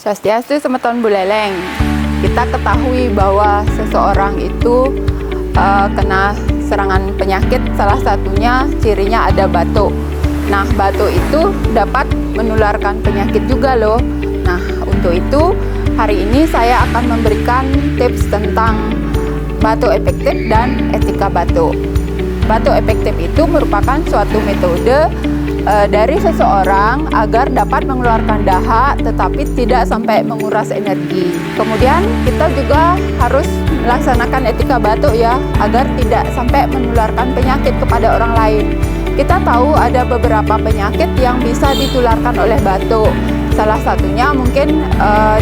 Swastiastu, Semeton Buleleng. Kita ketahui bahwa seseorang itu kena serangan penyakit, salah satunya cirinya ada batuk. Nah, batuk itu dapat menularkan penyakit juga loh. Nah, untuk itu hari ini saya akan memberikan tips tentang batuk efektif dan etika batuk. Batuk efektif itu merupakan suatu metode dari seseorang agar dapat mengeluarkan dahak tetapi tidak sampai menguras energi. Kemudian kita juga harus melaksanakan etika batuk ya, agar tidak sampai menularkan penyakit kepada orang lain. Kita tahu ada beberapa penyakit yang bisa ditularkan oleh batuk. Salah satunya mungkin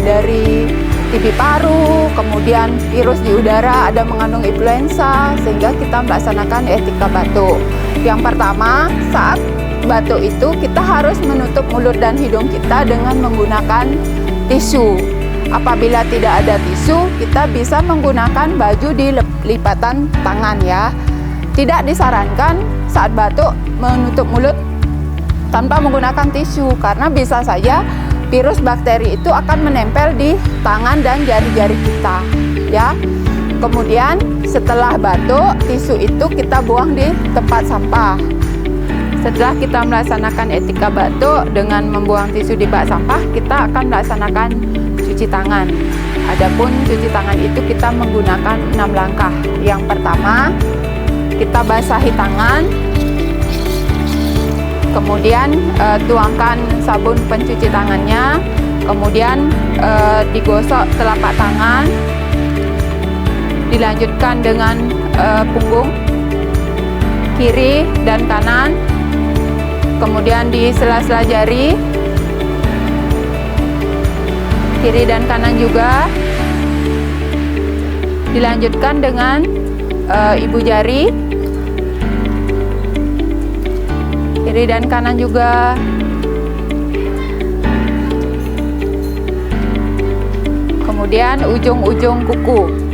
dari TB paru, kemudian virus di udara ada mengandung influenza, sehingga kita melaksanakan etika batuk. Yang pertama, saat batuk itu kita harus menutup mulut dan hidung kita dengan menggunakan tisu. Apabila tidak ada tisu, kita bisa menggunakan baju di lipatan tangan ya. Tidak disarankan saat batuk menutup mulut tanpa menggunakan tisu, karena bisa saja virus bakteri itu akan menempel di tangan dan jari-jari kita ya. Kemudian setelah batuk, tisu itu kita buang di tempat sampah. Setelah kita melaksanakan etika batuk dengan membuang tisu di bak sampah, kita akan melaksanakan cuci tangan. Adapun cuci tangan itu kita menggunakan 6 langkah. Yang pertama, kita basahi tangan. Kemudian tuangkan sabun pencuci tangannya. Kemudian digosok telapak tangan. Dilanjutkan dengan punggung kiri dan kanan. Kemudian di sela-sela jari, kiri dan kanan juga. Dilanjutkan dengan ibu jari, kiri dan kanan juga. Kemudian ujung-ujung kuku.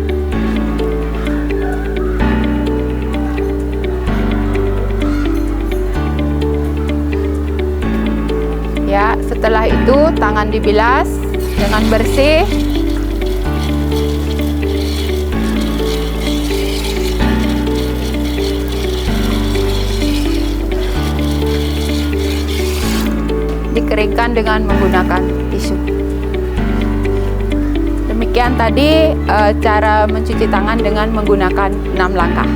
Ya, setelah itu tangan dibilas dengan bersih. Dikeringkan dengan menggunakan tisu. Demikian tadi cara mencuci tangan dengan menggunakan 6 langkah.